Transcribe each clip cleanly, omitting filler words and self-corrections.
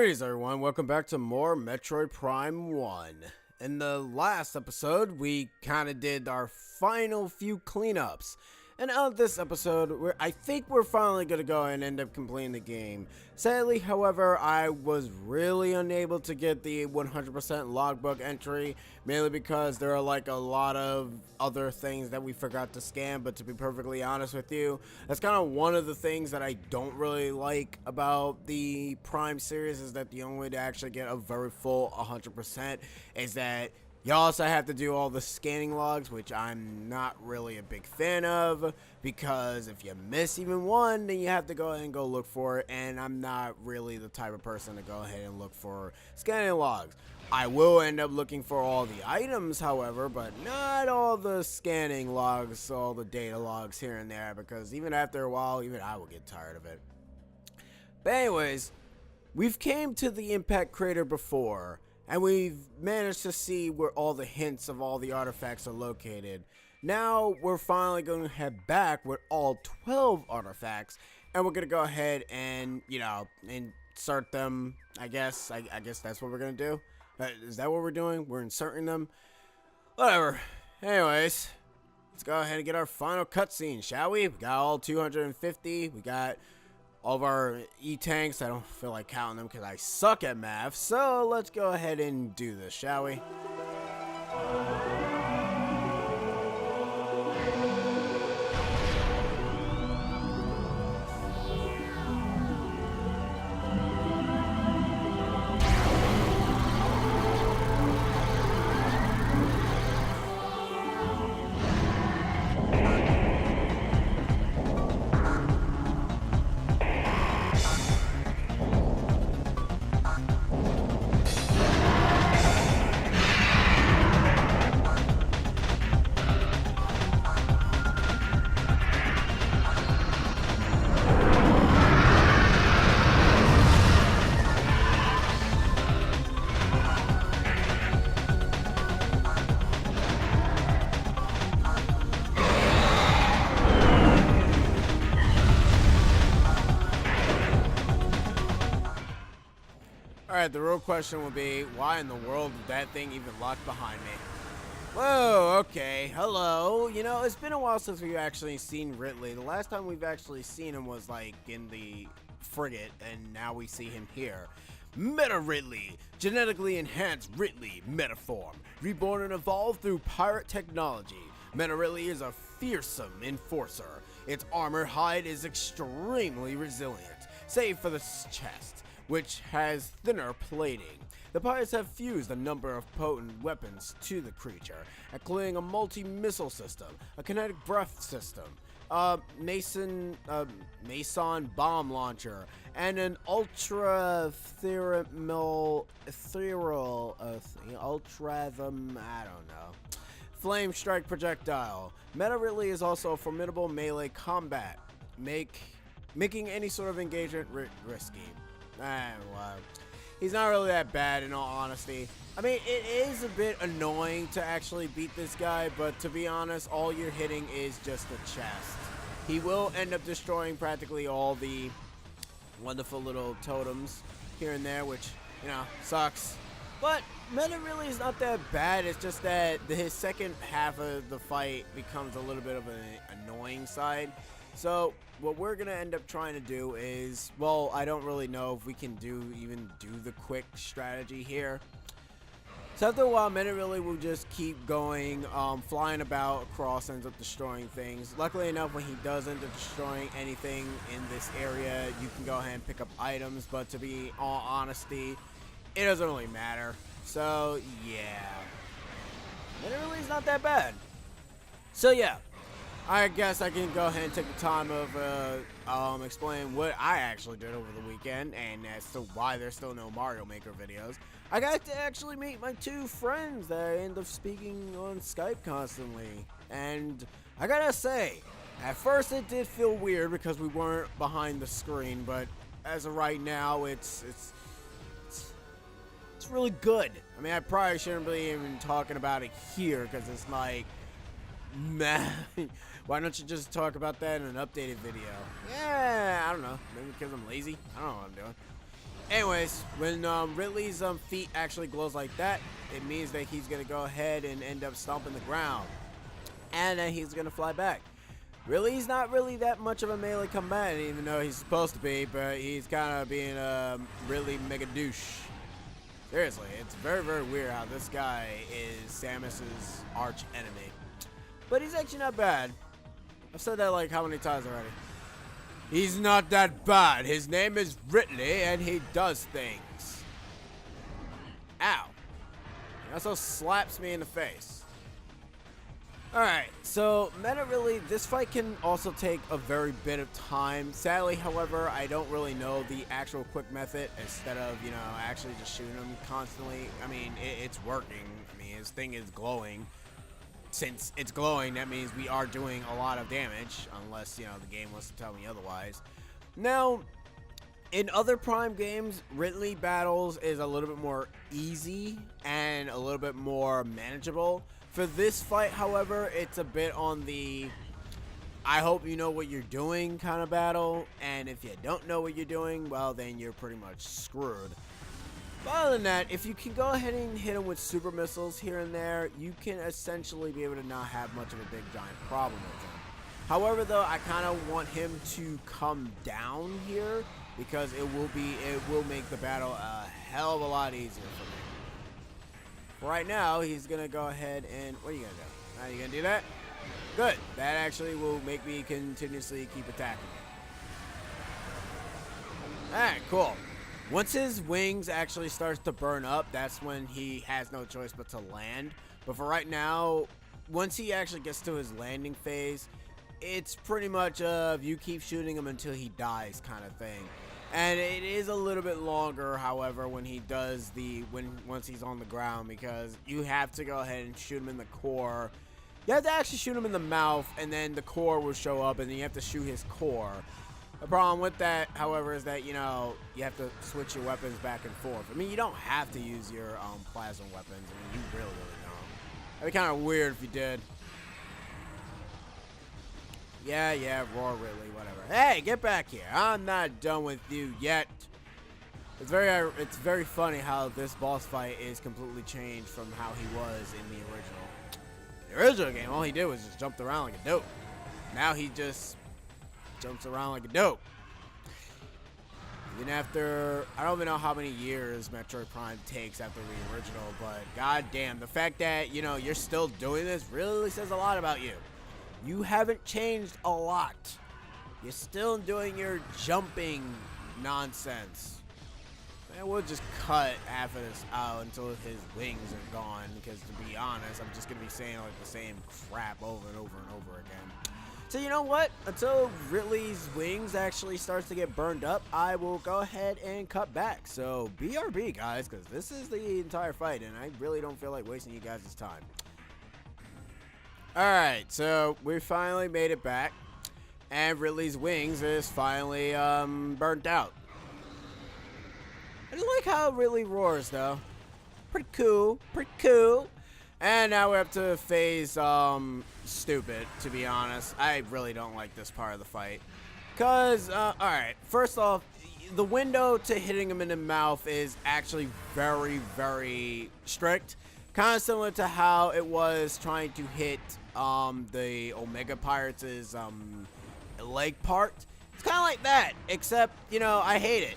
Greetings everyone, welcome back to more Metroid Prime 1. In the last episode, we kind of did our final few cleanups. And on this episode, I think we're finally going to go and end up completing the game. Sadly, however, I was really unable to get the 100% logbook entry, mainly because there are like a lot of other things that we forgot to scan, but to be perfectly honest with you, that's kind of one of the things that I don't really like about the Prime series, is that the only way to actually get a very full 100% is that you also have to do all the scanning logs, which I'm not really a big fan of, because if you miss even one, then you have to go ahead and go look for it, and I'm not really the type of person to go ahead and look for scanning logs. I will end up looking for all the items, however, but not all the scanning logs, all the data logs here and there, because even after a while, even I will get tired of it. But anyways, we've came to the impact crater before, and we've managed to see where all the hints of all the artifacts are located. Now we're finally going to head back with all 12 artifacts, and we're going to go ahead and, insert them, I guess. I guess that's what we're going to do. Is that what we're doing? We're inserting them? Whatever. Anyways, let's go ahead and get our final cutscene, shall we? We got all 250. We got all of our E-tanks. I don't feel like counting them because I suck at math. So let's go ahead and do this, shall we? Alright, the real question will be, why in the world did that thing even lock behind me? Whoa, okay, hello. You know, it's been a while since we've actually seen Ridley. The last time we've actually seen him was like in the frigate, and now we see him here. Meta Ridley, genetically enhanced Ridley metaform, reborn and evolved through pirate technology. Meta Ridley is a fearsome enforcer. Its armored hide is extremely resilient, save for the chest, which has thinner plating. The pirates have fused a number of potent weapons to the creature, including a multi-missile system, a kinetic breath system, a Mason bomb launcher, and an ultra thermal flame strike projectile. Meta Ridley is also a formidable melee combat, making any sort of engagement risky. Well, he's not really that bad, in all honesty. I mean, it is a bit annoying to actually beat this guy, but to be honest, all you're hitting is just the chest. He will end up destroying practically all the wonderful little totems here and there, which, sucks. But Meta really is not that bad. It's just that his second half of the fight becomes a little bit of an annoying side. So what we're going to end up trying to do is, well, I don't really know if we can even do the quick strategy here. So after a while, Meta really will just keep going, flying about across, ends up destroying things. Luckily enough, when he does end up destroying anything in this area, you can go ahead and pick up items, but to be all honesty, it doesn't really matter. So yeah, Meta really is not that bad. So yeah, I guess I can go ahead and take the time of explain what I actually did over the weekend, and as to why there's still no Mario Maker videos. I got to actually meet my two friends that I end up speaking on Skype constantly, and I gotta say, at first it did feel weird because we weren't behind the screen, but as of right now, it's really good. I mean, I probably shouldn't be even talking about it here because it's like, man, why don't you just talk about that in an updated video? Yeah, I don't know. Maybe because I'm lazy. I don't know what I'm doing. Anyways, when Ridley's feet actually glows like that, it means that he's gonna go ahead and end up stomping the ground, and then he's gonna fly back. Ridley's not really that much of a melee combatant, even though he's supposed to be, but he's kind of being a really mega douche. Seriously, it's very, very weird how this guy is Samus's arch enemy. But he's actually not bad. I've said that like how many times already. He's not that bad. His name is Ridley, and he does things. Ow. He also slaps me in the face. Alright, so Ridley, this fight can also take a very bit of time. Sadly, however, I don't really know the actual quick method instead of, you know, actually just shooting him constantly. I mean, it's working. I mean, his thing is glowing. Since it's glowing, that means we are doing a lot of damage, unless, you know, the game wants to tell me otherwise. Now, in other Prime games, Ridley battles is a little bit more easy and a little bit more manageable. For this fight, however, it's a bit on the I hope you know what you're doing kind of battle, and if you don't know what you're doing, well, then you're pretty much screwed. But other than that, if you can go ahead and hit him with super missiles here and there, you can essentially be able to not have much of a big giant problem with him. However, though, I kind of want him to come down here because it will make the battle a hell of a lot easier for me. Right now, he's gonna go ahead and what are you gonna do? Are you gonna do that? Good. That actually will make me continuously keep attacking. Alright, cool. Once his wings actually starts to burn up, that's when he has no choice but to land. But for right now, once he actually gets to his landing phase, it's pretty much you keep shooting him until he dies kind of thing. And it is a little bit longer, however, when he does once he's on the ground, because you have to go ahead and shoot him in the core. You have to actually shoot him in the mouth, and then the core will show up, and then you have to shoot his core. The problem with that, however, is that, you know, you have to switch your weapons back and forth. I mean, you don't have to use your plasma weapons. I mean, you really don't. That'd be kind of weird if you did. Yeah, roar Ridley, whatever. Hey, get back here. I'm not done with you yet. It's very funny how this boss fight is completely changed from how he was in the original. In the original game, all he did was just jumped around like a dope. Now he just jumps around like a dope. Even after, I don't even know how many years Metroid Prime takes after the original, but goddamn, the fact that, you know, you're still doing this really says a lot about you. You haven't changed a lot. You're still doing your jumping nonsense. Man, we'll just cut half of this out until his wings are gone, because to be honest, I'm just going to be saying like the same crap over and over and over again. So you know what? Until Ridley's wings actually starts to get burned up, I will go ahead and cut back. So BRB, guys, because this is the entire fight, and I really don't feel like wasting you guys' time. Alright, so we finally made it back, and Ridley's wings is finally burnt out. I just like how Ridley roars, though. Pretty cool, pretty cool. And now we're up to phase stupid, to be honest. I really don't like this part of the fight. Because, alright, first off, the window to hitting him in the mouth is actually very, very strict. Kind of similar to how it was trying to hit the Omega Pirates' leg part. It's kind of like that, except, you know, I hate it.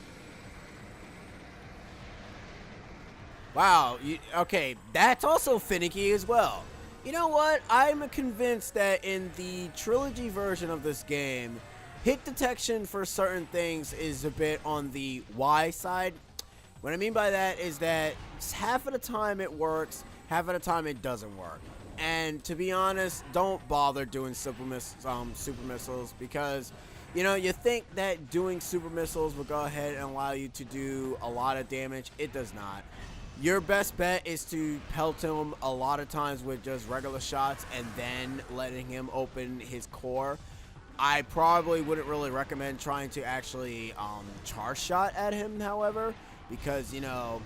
Wow, okay, that's also finicky as well. You know what? I'm convinced that in the trilogy version of this game, hit detection for certain things is a bit on the Y side. What I mean by that is that half of the time it works, half of the time it doesn't work. And to be honest, don't bother doing super missiles, because, you know, you think that doing super missiles will go ahead and allow you to do a lot of damage. It does not. Your best bet is to pelt him a lot of times with just regular shots and then letting him open his core. I probably wouldn't really recommend trying to actually charge shot at him, however, because, you know,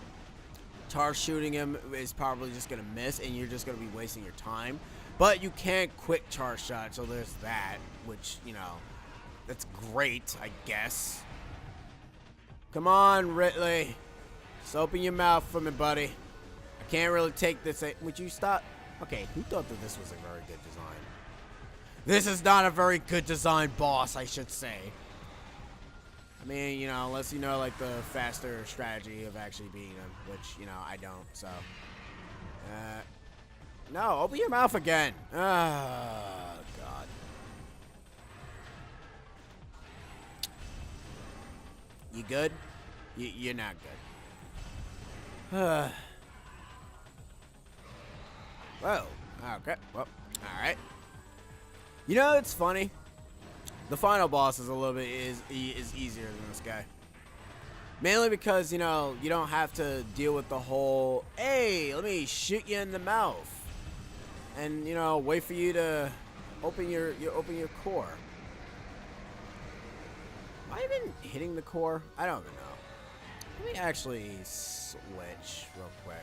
charge shooting him is probably just going to miss and you're just going to be wasting your time. But you can quick charge shot, so there's that, which, you know, that's great, I guess. Come on, Ridley. Just open your mouth for me, buddy. I can't really take this. Would you stop? Okay, who thought that this was a very good design? This is not a very good design boss, I should say. I mean, you know, unless you know, like, the faster strategy of actually beating him, which, you know, I don't, so. No, open your mouth again. Oh, God. You good? You're not good. Whoa. Okay. Well, alright. You know, it's funny. The final boss is a little bit is easier than this guy. Mainly because, you know, you don't have to deal with the whole, hey, let me shoot you in the mouth. And, you know, wait for you to open your core. Am I even hitting the core? I don't even know. Let me actually switch real quick.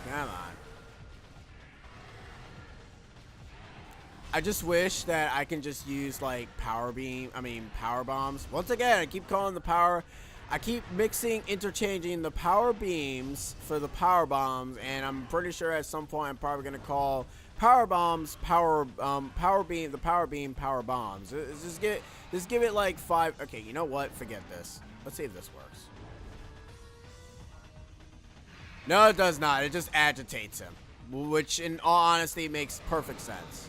Come on. I just wish that I can just use like power bombs. Once again, I keep calling the power. I keep interchanging the power beams for the power bombs, and I'm pretty sure at some point I'm probably gonna call power bombs power beam power bombs. Just give it like 5. Okay, you know what? Forget this. Let's see if this works. No, it does not. It just agitates him, which in all honesty makes perfect sense.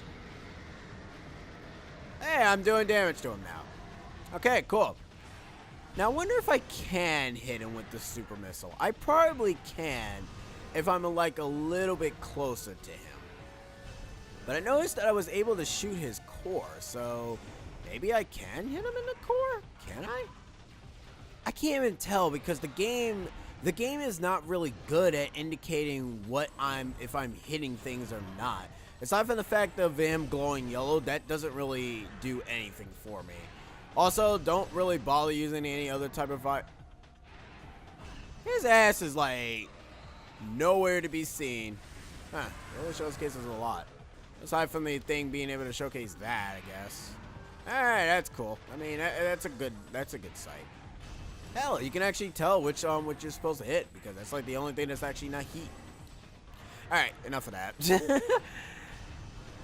Hey, I'm doing damage to him now. Okay, cool. Now, I wonder if I can hit him with the super missile. I probably can if I'm like a little bit closer to him. But I noticed that I was able to shoot his core, so maybe I can hit him in the core? Can I? I can't even tell because the game is not really good at indicating if I'm hitting things or not. Aside from the fact of him glowing yellow, that doesn't really do anything for me. Also, don't really bother using any other type of fire. His ass is like nowhere to be seen. Huh, really showcases a lot. Aside from the thing being able to showcase that, I guess. Alright, that's cool. I mean, that's a good sight. Hell, you can actually tell which you're supposed to hit, because that's like the only thing that's actually not heat. Alright, enough of that.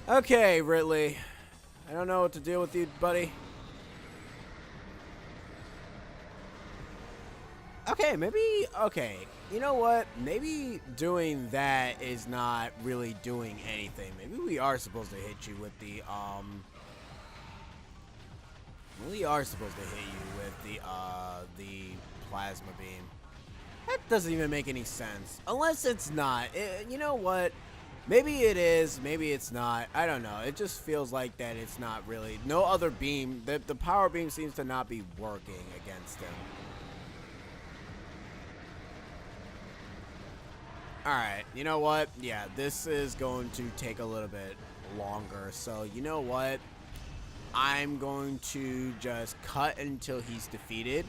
Okay, Ridley. I don't know what to do with you, buddy. Okay, okay. You know what? Maybe doing that is not really doing anything. Maybe we are supposed to hit you with the, We are supposed to hit you with the plasma beam. That doesn't even make any sense. Unless it's not. You know what? Maybe it is, maybe it's not. I don't know. It just feels like that it's not really. No other beam. The power beam seems to not be working against him. Alright, you know what? Yeah, this is going to take a little bit longer. So, you know what? I'm going to just cut until he's defeated.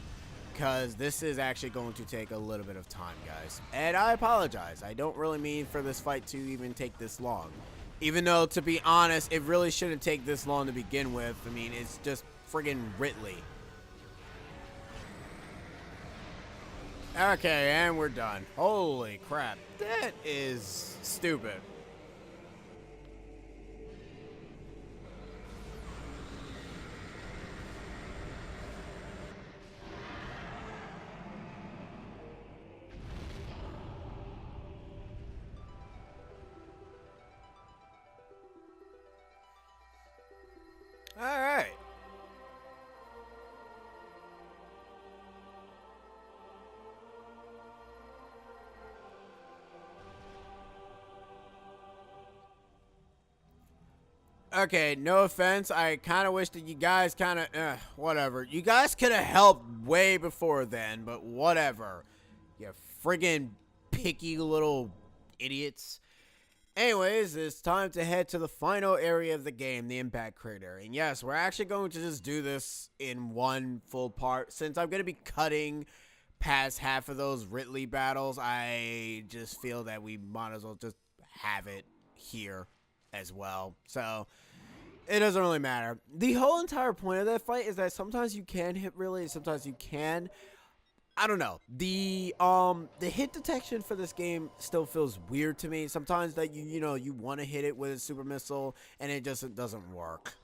Because this is actually going to take a little bit of time, guys. And I apologize. I don't really mean for this fight to even take this long. Even though, to be honest, it really shouldn't take this long to begin with. I mean, it's just friggin' Ridley. Okay, and we're done. Holy crap. That is stupid. Alright. Okay, no offense. I kind of wish that you guys whatever. You guys could have helped way before then, but whatever. You friggin' picky little idiots. Anyways, it's time to head to the final area of the game, the impact crater. And yes, we're actually going to just do this in one full part. Since I'm going to be cutting past half of those Ridley battles, I just feel that we might as well just have it here as well. So, It doesn't really matter. The whole entire point of that fight is that sometimes you can hit really, sometimes you can. I don't know. The hit detection for this game still feels weird to me. Sometimes that you want to hit it with a super missile and it doesn't work.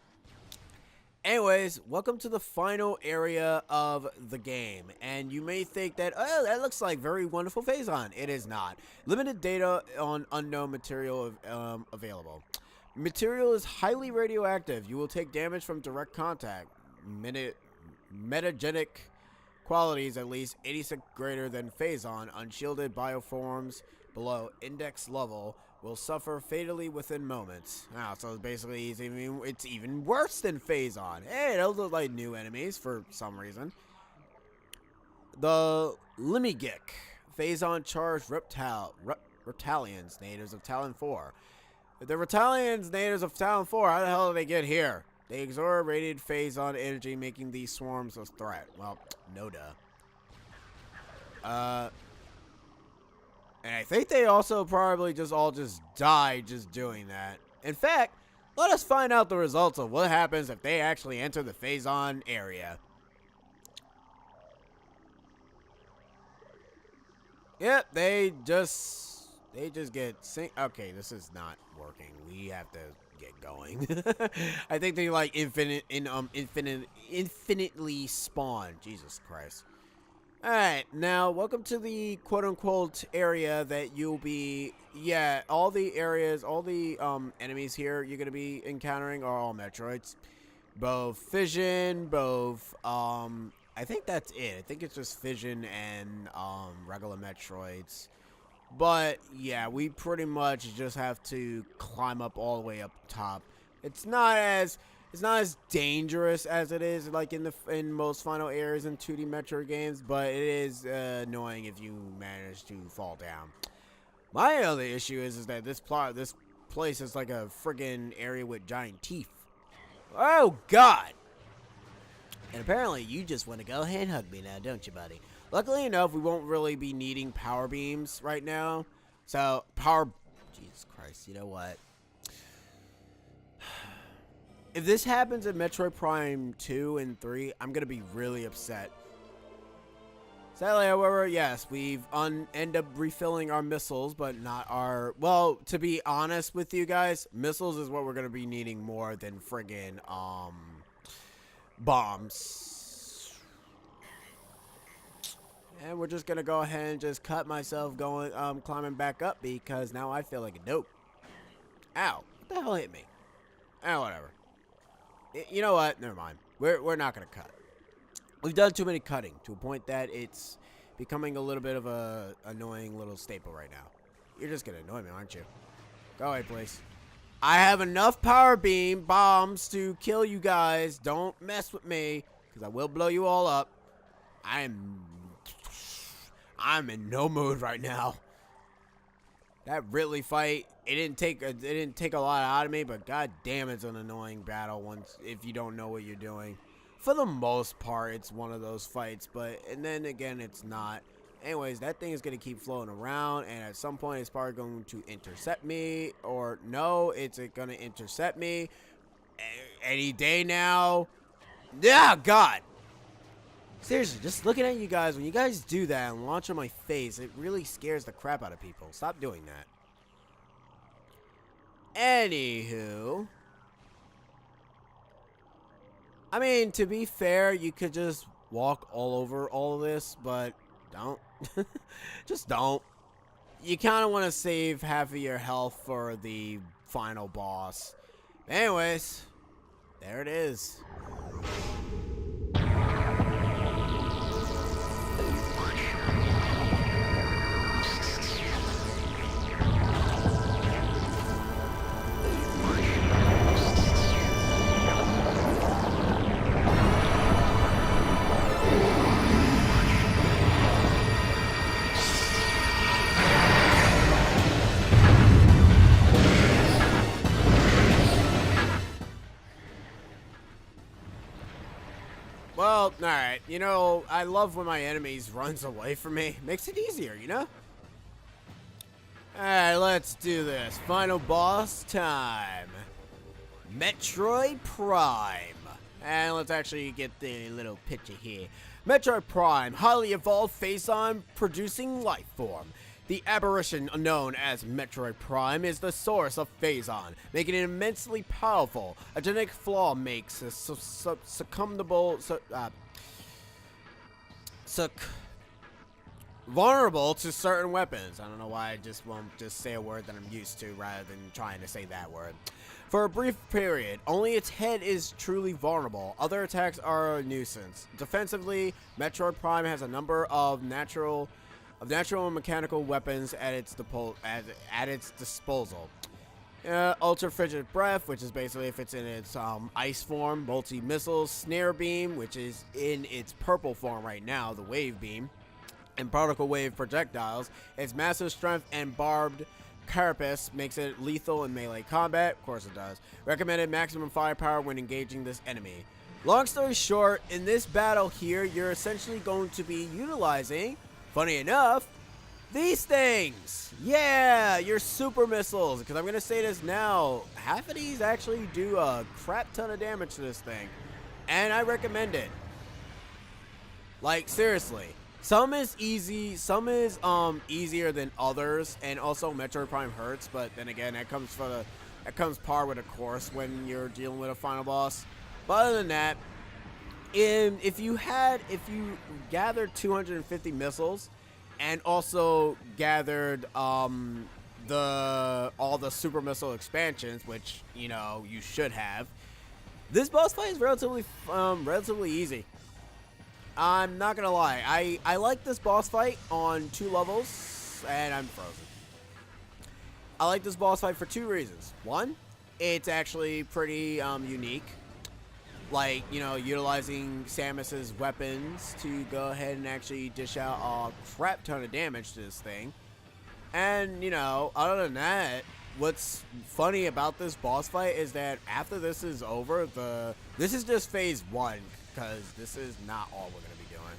Anyways, welcome to the final area of the game, and you may think that, oh, that looks like very wonderful Phazon. It is not. Limited data on unknown material available. Material is highly radioactive. You will take damage from direct contact. Metagenic qualities at least 86 greater than Phazon. Unshielded bioforms below index level will suffer fatally within moments. Wow, so basically it's even worse than Phazon. Hey, those look like new enemies for some reason. The Limigik, Phazon charged Reptilians, natives of Talon 4. The Reptilians, natives of Talon 4, how the hell did they get here? They absorb radiated Phazon energy, making these swarms a threat. Well, no duh. And I think they also probably just died just doing that. In fact, let us find out the results of what happens if they actually enter the Phazon area. Yep, they just get okay, this is not working. We have to get going. I think they like infinitely spawn. Jesus Christ. Alright, now welcome to the quote-unquote area that you'll be, all the areas, all the enemies here you're going to be encountering are all Metroids. Both Fission, I think that's it. I think it's just Fission and regular Metroids. But yeah, we pretty much just have to climb up all the way up top. It's not as dangerous as it is like in most final areas in 2D Metroid games, but it is annoying if you manage to fall down. My other issue is that this place is like a friggin' area with giant teeth. Oh God! And apparently you just want to go ahead and hug me now, don't you, buddy? Luckily enough, we won't really be needing power beams right now. So Jesus Christ, you know what? If this happens in Metroid Prime 2 and 3, I'm going to be really upset. Sadly, however, yes, we've end up refilling our missiles, but not our... Well, to be honest with you guys, missiles is what we're going to be needing more than friggin' bombs. And we're just going to go ahead and just cut myself climbing back up because now I feel like a dope. Ow. What the hell hit me? Oh, whatever. You know what? Never mind. We're not going to cut. We've done too many cutting to a point that it's becoming a little bit of a annoying little staple right now. You're just going to annoy me, aren't you? Go away, please. I have enough power beam bombs to kill you guys. Don't mess with me because I will blow you all up. I'm in no mood right now. That Ridley fight, it didn't take a lot out of me, but god damn, it's an annoying battle if you don't know what you're doing. For the most part, it's one of those fights, and then again, it's not. Anyways, that thing is going to keep floating around, and at some point, it's probably going to intercept me, or no, it's going to intercept me any day now. Yeah, God. Seriously, just looking at you guys, when you guys do that and launch on my face, it really scares the crap out of people. Stop doing that. Anywho. I mean, to be fair, you could just walk all over all of this, but don't. Just don't. You kind of want to save half of your health for the final boss. Anyways, there it is. Well, alright, you know, I love when my enemies runs away from me. Makes it easier, you know? Alright, let's do this. Final boss time. Metroid Prime. And let's actually get the little picture here. Metroid Prime, highly evolved face-on producing life form. The aberration known as Metroid Prime is the source of Phazon, making it immensely powerful. A genetic flaw makes it vulnerable to certain weapons. I don't know why I just won't just say a word that I'm used to rather than trying to say that word. For a brief period, only its head is truly vulnerable. Other attacks are a nuisance. Defensively, Metroid Prime has a number of natural and mechanical weapons at its disposal. Ultra Frigid Breath, which is basically if it's in its ice form, multi-missiles, Snare Beam, which is in its purple form right now, the Wave Beam, and Particle Wave projectiles. Its massive strength and barbed carapace makes it lethal in melee combat. Of course it does. Recommended maximum firepower when engaging this enemy. Long story short, in this battle here, you're essentially going to be utilizing, funny enough, these things. Yeah, your super missiles. Because I'm going to say this now, half of these actually do a crap ton of damage to this thing. And I recommend it. Like, seriously. Some is easy, some is easier than others, and also Metroid Prime hurts, but then again, that comes par with a course when you're dealing with a final boss. But other than that, if you gathered 250 missiles and also gathered all the super missile expansions, which you know you should have, this boss fight is relatively easy. I'm not gonna lie, I like this boss fight on 2 levels, and I'm frozen. I like this boss fight for 2 reasons. One, it's actually pretty unique. Like, you know, utilizing Samus's weapons to go ahead and actually dish out a crap ton of damage to this thing. And, you know, other than that, what's funny about this boss fight is that after this is over, this is just phase 1. Because this is not all we're going to be doing.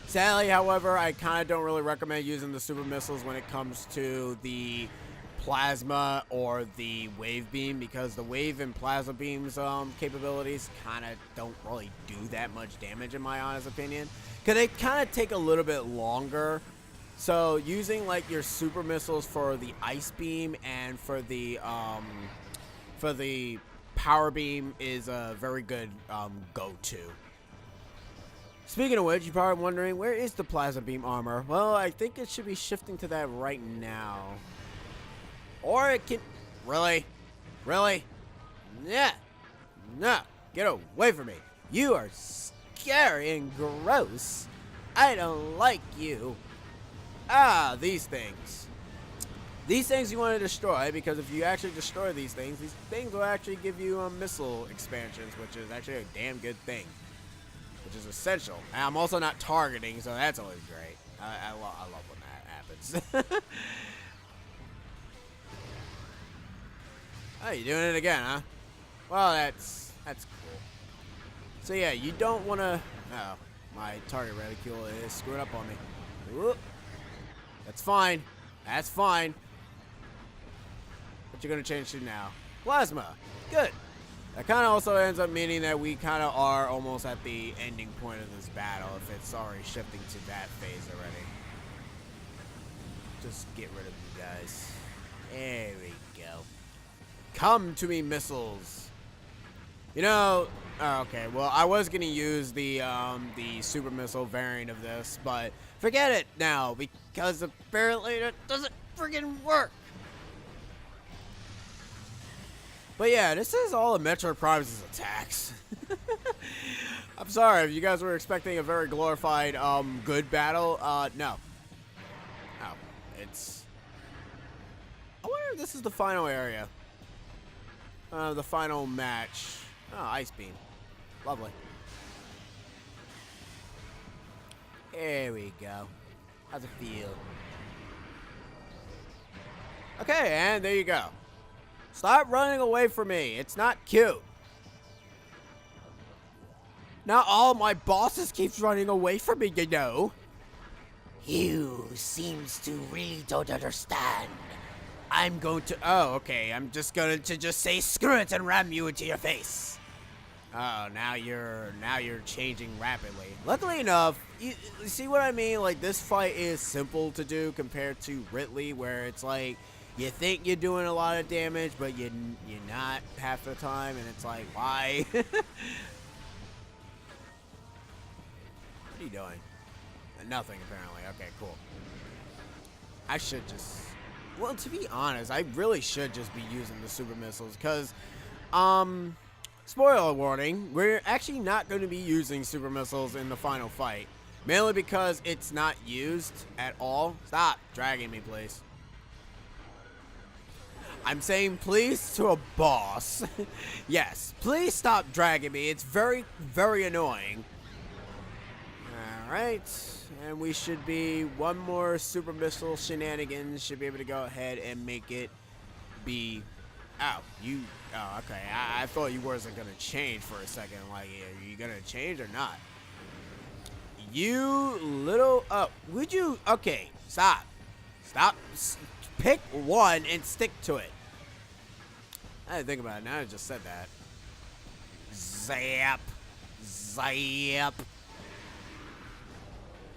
Sadly, however, I kind of don't really recommend using the super missiles when it comes to the plasma or the wave beam, because the wave and plasma beams capabilities kind of don't really do that much damage in my honest opinion. Because they kind of take a little bit longer. So using like your super missiles for the ice beam and for the power beam is a very good go-to. Speaking of which, you're probably wondering, where is the plasma beam armor? Well, I think it should be shifting to that right now. Or it can... Really? Really? Yeah. No. Get away from me. You are scary and gross. I don't like you. Ah, these things. These things you want to destroy, because if you actually destroy these things will actually give you missile expansions, which is actually a damn good thing. Which is essential. And I'm also not targeting, so that's always great. I love when that happens. Oh, you're doing it again, huh? Well, that's cool. So yeah, you don't want to... Oh, my target reticule is screwing up on me. Whoop. That's fine. That's fine. What you're going to change to now? Plasma. Good. That kind of also ends up meaning that we kind of are almost at the ending point of this battle if it's already shifting to that phase already. Just get rid of you guys. There we go. Come to me, missiles. You know, okay, well, I was going to use the super missile variant of this, but forget it now because apparently it doesn't friggin' work. But yeah, this is all of Metroid Prime's attacks. I'm sorry if you guys were expecting a very glorified, good battle. No. Oh, it's... I wonder if this is the final area. The final match. Oh, Ice Beam. Lovely. There we go. How's it feel? Okay, and there you go. Stop running away from me. It's not cute. Not all my bosses keeps running away from me, you know. You seems to really don't understand. I'm going to, oh, okay, I'm just going to just say screw it and ram you into your face. Oh, now you're changing rapidly. Luckily enough, you see what I mean? Like, this fight is simple to do compared to Ridley, where it's like, you think you're doing a lot of damage, but you're not half the time, and it's like, why? What are you doing? Nothing, apparently. Okay, cool. I should just, well, to be honest, I really should just be using the super missiles, because, spoiler warning, we're actually not going to be using super missiles in the final fight. Mainly because it's not used at all. Stop dragging me, please. I'm saying please to a boss. Yes, please stop dragging me. It's very, very annoying. Alright. And we should be, one more super missile shenanigans should be able to go ahead and make it be, oh, okay, I thought you wasn't going to change for a second, like, are you going to change or not? You little, would you, okay, stop, pick one and stick to it. I didn't think about it, now I just said that. Zap.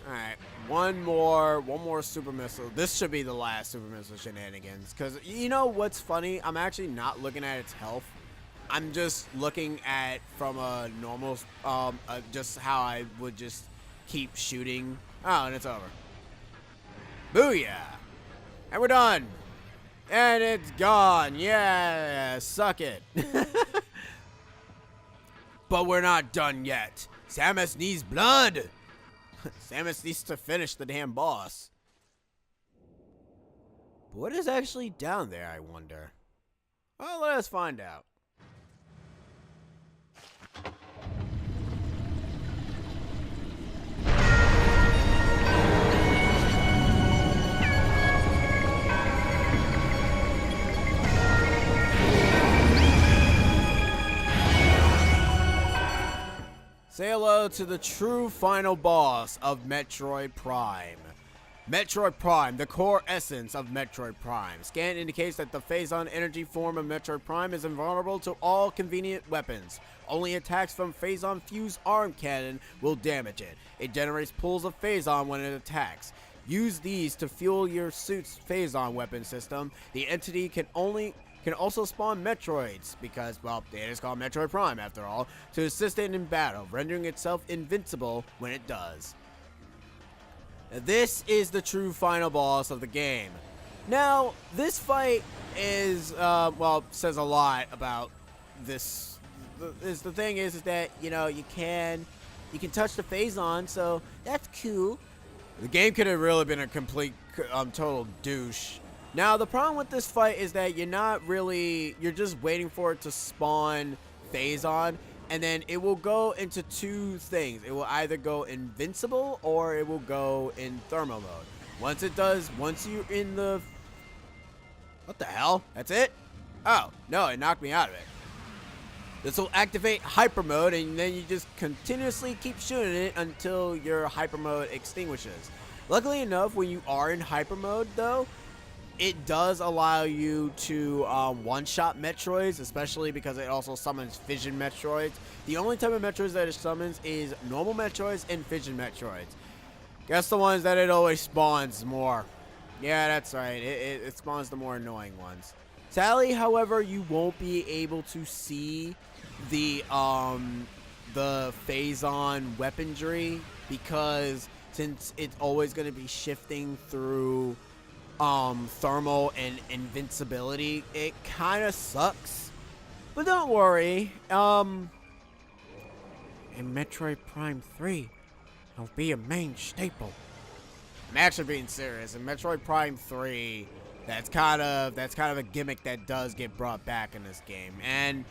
Alright, one more super missile. This should be the last super missile shenanigans. Because, you know what's funny? I'm actually not looking at its health. I'm just looking at from a normal, just how I would just keep shooting. Oh, and it's over. Booyah! And we're done! And it's gone! Yeah! Suck it! But we're not done yet. Samus needs blood! Samus needs to finish the damn boss. But what is actually down there, I wonder? Well, let us find out. Say hello to the true final boss of Metroid Prime. Metroid Prime, the core essence of Metroid Prime. Scan indicates that the phazon energy form of Metroid Prime is invulnerable to all convenient weapons. Only attacks from phazon fused arm cannon will damage it. It generates pools of phazon when it attacks. Use these to fuel your suit's phazon weapon system. The entity can also spawn Metroids, because, well, it is called Metroid Prime after all, to assist it in battle, rendering itself invincible when it does. Now, this is the true final boss of the game. Now, this fight is, well, says a lot about this. The thing is that, you know, you can touch the phazon, so that's cool. The game could have really been a complete, total douche. Now, the problem with this fight is that you're just waiting for it to spawn phazon, and then it will go into two things. It will either go invincible, or it will go in thermal mode. Once you're in the... What the hell? That's it? Oh, no, it knocked me out of it. This will activate hyper mode, and then you just continuously keep shooting it until your hyper mode extinguishes. Luckily enough, when you are in hyper mode, though, it does allow you to one-shot Metroids, especially because it also summons Fission Metroids. The only type of Metroids that it summons is normal Metroids and Fission Metroids. Guess the ones that it always spawns more. Yeah, that's right. It spawns the more annoying ones. Sadly, however, you won't be able to see the phazon weaponry, because since it's always going to be shifting through thermal and invincibility, it kind of sucks. But don't worry, in Metroid Prime 3, it'll be a main staple. I'm actually being serious. In Metroid Prime 3, that's kind of a gimmick that does get brought back in this game, and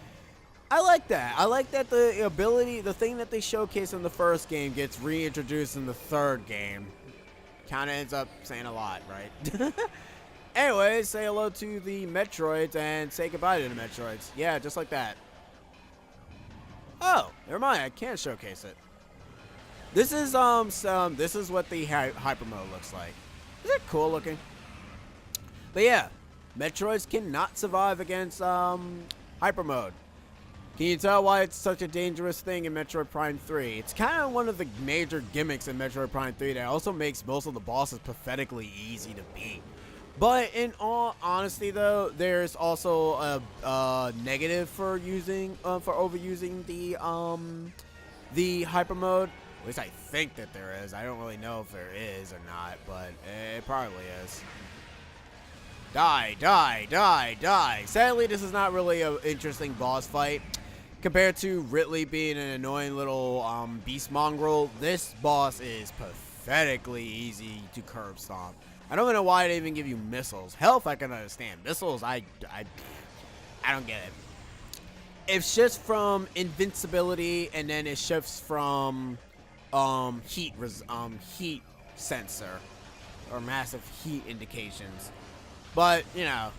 I like that. I like that the thing that they showcased in the first game gets reintroduced in the third game. Kind of ends up saying a lot, right? Anyways, say hello to the Metroids and say goodbye to the Metroids. Yeah, just like that. Oh, never mind. I can't showcase it. This is this is what the hyper mode looks like. Is it cool looking? But yeah, Metroids cannot survive against hyper mode. Can you tell why it's such a dangerous thing in Metroid Prime 3? It's kind of one of the major gimmicks in Metroid Prime 3 that also makes most of the bosses pathetically easy to beat. But in all honesty, though, there's also a negative for overusing the hyper mode. At least I think that there is. I don't really know if there is or not, but it probably is. Die, die, die, die. Sadly, this is not really an interesting boss fight. Compared to Ridley being an annoying little beast mongrel, this boss is pathetically easy to curb stomp. I don't even know why they even give you missiles. Health, I can understand. Missiles, I don't get it. It shifts from invincibility, and then it shifts from heat sensor or massive heat indications. But you know,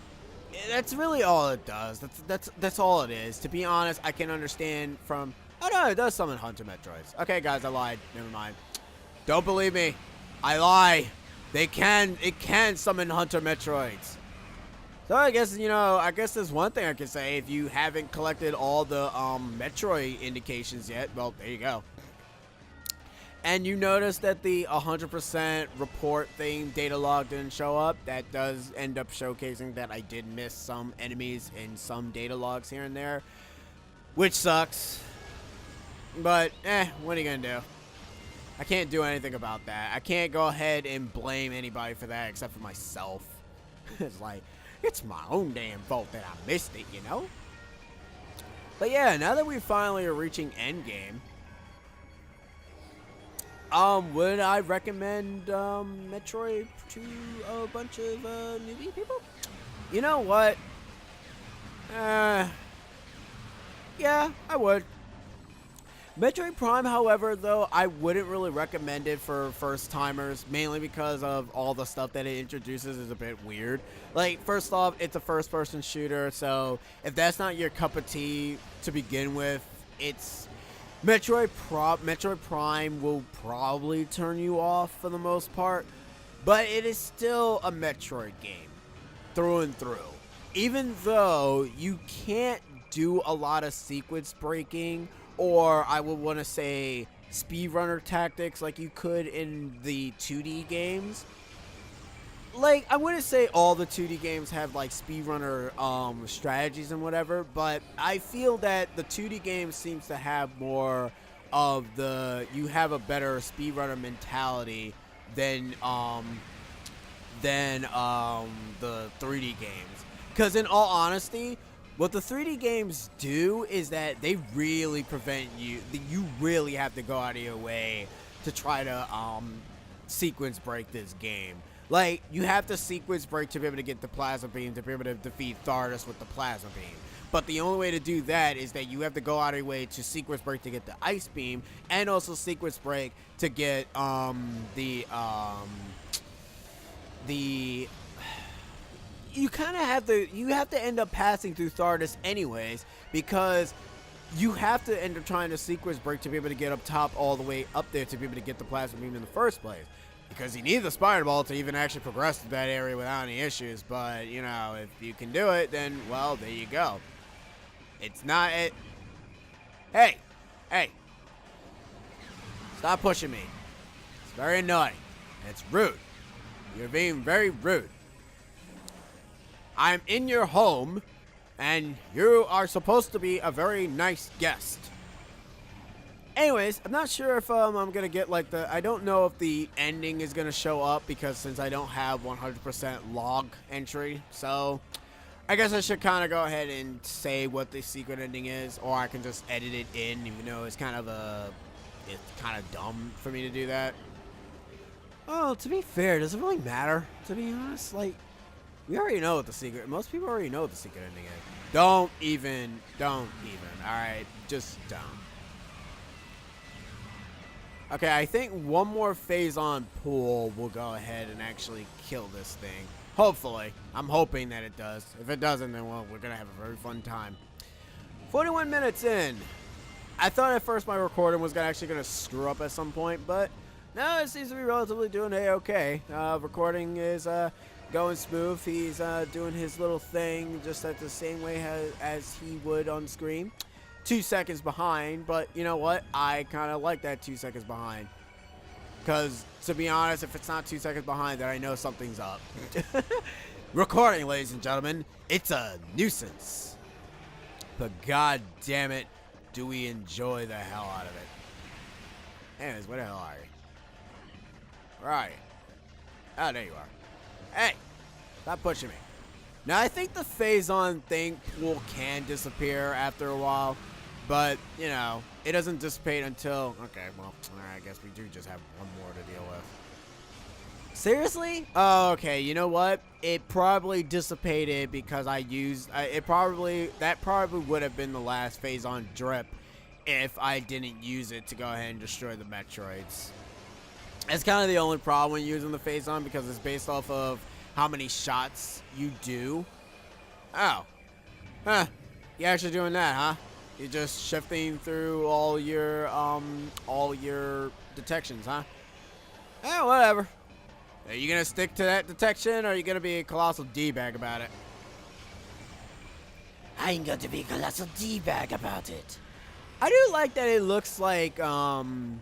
that's really all it does. That's all it is. To be honest, I can understand from. Oh no, it does summon Hunter Metroids. Okay, guys, I lied. Never mind. Don't believe me. I lie. It can summon Hunter Metroids. So I guess, you know, I guess there's one thing I can say. If you haven't collected all the Metroid indications yet, well, there you go. And you notice that the 100% report thing, data log, didn't show up. That does end up showcasing that I did miss some enemies in some data logs here and there, which sucks. But, what are you going to do? I can't do anything about that. I can't go ahead and blame anybody for that except for myself. It's like, it's my own damn fault that I missed it, you know? But yeah, now that we finally are reaching endgame, would I recommend Metroid to a bunch of newbie people? You know what? Yeah, I would. Metroid Prime, however, though, I wouldn't really recommend it for first-timers, mainly because of all the stuff that it introduces is a bit weird. Like, first off, it's a first-person shooter, so if that's not your cup of tea to begin with, it's... Metroid Prime will probably turn you off for the most part, but it is still a Metroid game, through and through. Even though you can't do a lot of sequence breaking, or I would want to say speedrunner tactics like you could in the 2D games. Like, I wouldn't say all the 2D games have like speedrunner strategies and whatever, but I feel that the 2D game seems to have more of you have a better speedrunner mentality than the 3D games. Because in all honesty, what the 3D games do is that they really prevent you. You really have to go out of your way to try to sequence break this game. Like, you have to sequence break to be able to get the plasma beam, to be able to defeat Thardas with the plasma beam. But the only way to do that is that you have to go out of your way to sequence break to get the ice beam, and also sequence break to get you kind of have to end up passing through Thardas anyways, because you have to end up trying to sequence break to be able to get up top all the way up there to be able to get the plasma beam in the first place. Because you need the Spider Ball to even actually progress to that area without any issues. But, you know, if you can do it, then, well, there you go. It's not it. Hey! Stop pushing me. It's very annoying. It's rude. You're being very rude. I'm in your home, and you are supposed to be a very nice guest. Anyways, I'm not sure if I'm going to get like I don't know if the ending is going to show up, because since I don't have 100% log entry, so I guess I should kind of go ahead and say what the secret ending is, or I can just edit it in, even though it's kind of dumb for me to do that. Oh, to be fair, does it really matter? To be honest, like, we already know what the secret, most people already know what the secret ending is. Don't even, alright? Just don't. Okay, I think one more phase-on pull will go ahead and actually kill this thing. Hopefully. I'm hoping that it does. If it doesn't, then, well, we're going to have a very fun time. 41 minutes in. I thought at first my recording was actually going to screw up at some point, but no, it seems to be relatively doing A-okay. Recording is going smooth. He's doing his little thing just at the same way as he would on screen. 2 seconds behind, but you know what? I kind of like that 2 seconds behind. Because, to be honest, if it's not 2 seconds behind, then I know something's up. Recording, ladies and gentlemen, it's a nuisance. But god damn it, do we enjoy the hell out of it. Anyways, where the hell are you? Right. Oh, there you are. Hey, stop pushing me. Now, I think the phase-on thing pool can disappear after a while. But, you know, it doesn't dissipate until... Okay, well, I guess we do just have one more to deal with. Seriously? Oh, okay, you know what? It probably dissipated because I used... that probably would have been the last phase-on drip if I didn't use it to go ahead and destroy the Metroids. It's kind of the only problem when using the phase-on because it's based off of how many shots you do. Oh. Huh. You're actually doing that, huh? You're just shifting through all your detections, huh? Eh, whatever. Are you gonna stick to that detection, or are you gonna be a colossal D-bag about it? I'm going to be a colossal D-bag about it. I do like that it looks like the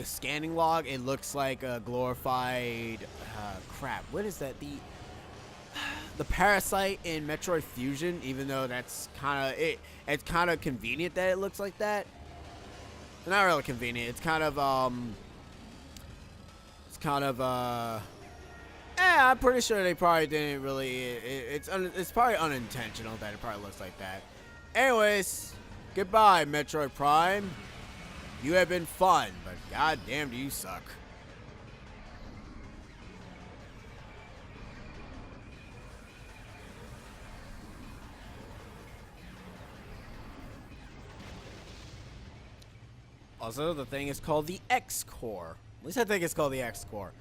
scanning log. It looks like a glorified crap. What is that? The parasite in Metroid Fusion, even though that's kind of it's kind of convenient that it looks like that. Not really convenient. It's kind of I'm pretty sure they probably didn't really. It's probably unintentional that it probably looks like that. Anyways, goodbye, Metroid Prime. You have been fun, but goddamn, do you suck. Also, the thing is called the X-Core. At least I think it's called the X-Core.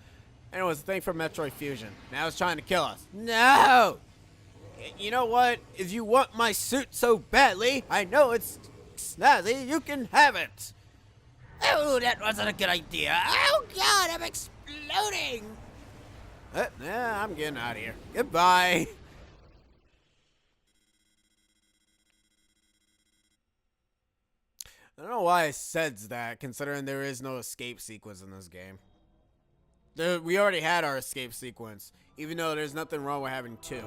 Anyways, the thing from Metroid Fusion. Now it's trying to kill us. No! You know what? If you want my suit so badly, I know it's snazzy, you can have it. Oh, that wasn't a good idea. Oh, God, I'm exploding. Yeah, I'm getting out of here. Goodbye. I don't know why I said that, considering there is no escape sequence in this game. We already had our escape sequence, even though there's nothing wrong with having two.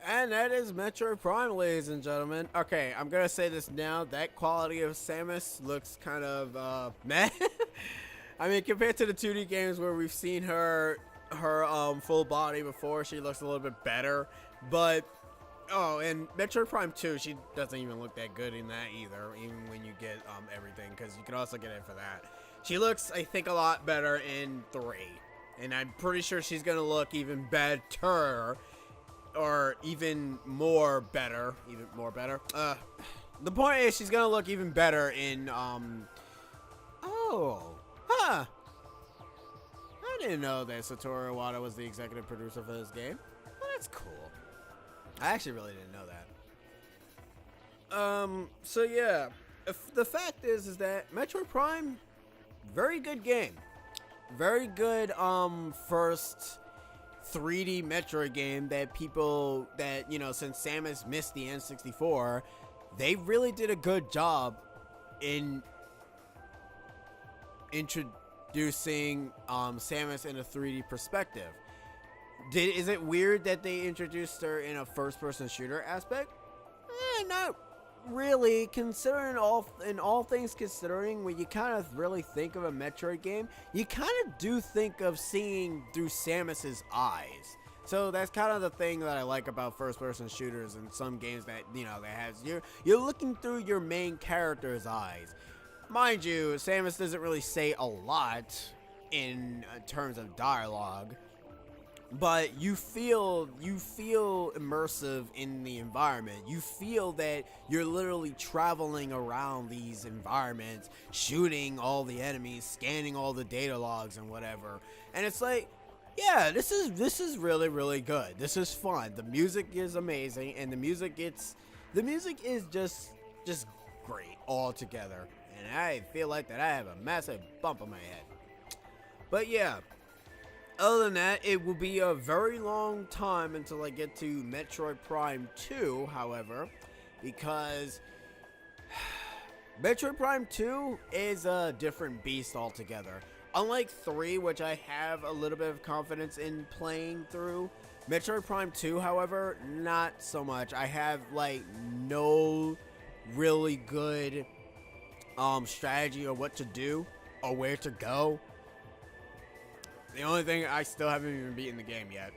And that is Metroid Prime, ladies and gentlemen. Okay, I'm gonna say this now. That quality of Samus looks kind of meh. I mean, compared to the 2D games where we've seen her full body before, she looks a little bit better. But oh, and Metroid Prime 2, she doesn't even look that good in that either. Even when you get everything, because you can also get it for that. She looks, I think, a lot better in 3, and I'm pretty sure she's gonna look even better. Or even more better. The point is, she's gonna look even better in, oh, huh. I didn't know that Satoru Iwata was the executive producer for this game. Well, that's cool. I actually really didn't know that. So yeah. The fact is that Metroid Prime, very good game. Very good, first 3D Metroid game that people that, you know, since Samus missed the N64, they really did a good job in introducing Samus in a 3D perspective. Is it weird that they introduced her in a first-person shooter aspect? Not really, considering all things considering, when you kind of really think of a Metroid game, you kind of do think of seeing through Samus's eyes. So that's kind of the thing that I like about first-person shooters and some games that, that has you're looking through your main character's eyes. Mind you, Samus doesn't really say a lot in terms of dialogue, but you feel immersive in the environment. You feel that you're literally traveling around these environments, shooting all the enemies, scanning all the data logs and whatever. And it's like, yeah, this is really, really good. This is fun. The music is amazing, and the music is just great altogether. And I feel like that I have a massive bump on my head. But yeah, other than that, it will be a very long time until I get to Metroid Prime 2, however, because Metroid Prime 2 is a different beast altogether. Unlike 3, which I have a little bit of confidence in playing through, Metroid Prime 2, however, not so much. I have, like, no really good strategy of what to do or where to go. The only thing, I still haven't even beaten the game yet.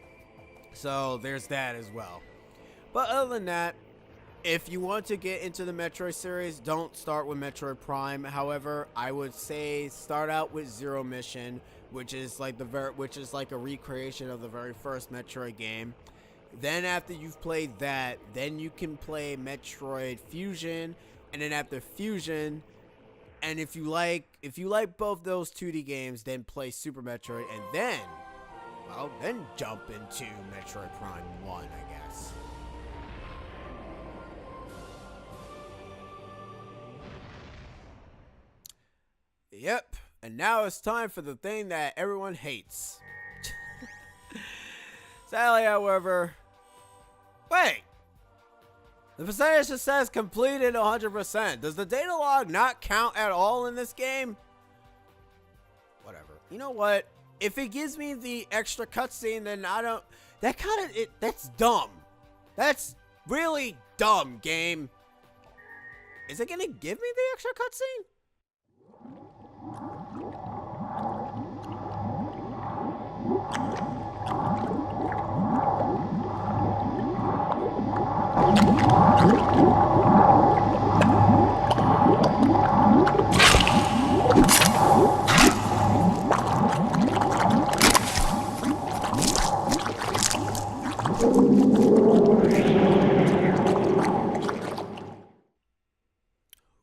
So, there's that as well. But other than that, if you want to get into the Metroid series, don't start with Metroid Prime. However, I would say start out with Zero Mission, which is like a recreation of the very first Metroid game. Then after you've played that, then you can play Metroid Fusion, and then after Fusion, and if you like both those 2D games, then play Super Metroid, and then jump into Metroid Prime 1, I guess. Yep, and now it's time for the thing that everyone hates. Sadly, however, wait! The percentage that says completed 100%. Does the data log not count at all in this game? Whatever. You know what? If it gives me the extra cutscene, then I don't... That's dumb. That's really dumb, game. Is it gonna give me the extra cutscene?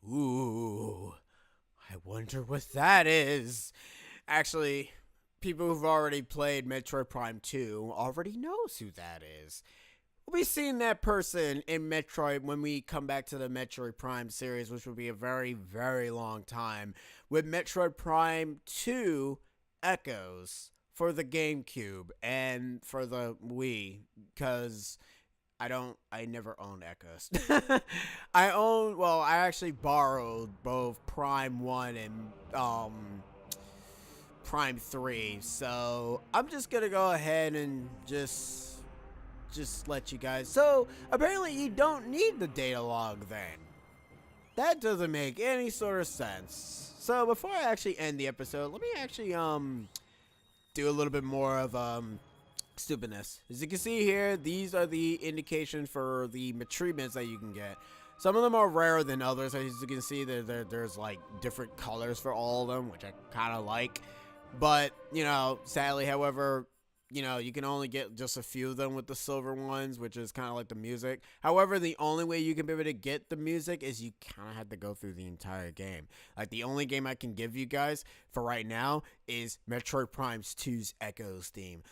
Ooh, I wonder what that is. Actually, people who've already played Metroid Prime 2 already knows who that is. We'll be seeing that person in Metroid when we come back to the Metroid Prime series, which will be a very, very long time, with Metroid Prime 2 Echoes for the GameCube and for the Wii, because I never owned Echoes. I actually borrowed both Prime 1 and Prime 3, so I'm just gonna go ahead and just let you guys. So apparently you don't need the data log then. That doesn't make any sort of sense. So before I actually end the episode, let me actually do a little bit more of stupidness. As you can see here, these are the indications for the treatments that you can get. Some of them are rarer than others. As you can see, there's like different colors for all of them, which I kind of like. But, sadly, however, you can only get just a few of them with the silver ones, which is kind of like the music. However, the only way you can be able to get the music is you kind of have to go through the entire game. Like, the only game I can give you guys for right now is Metroid Prime 2's Echoes theme.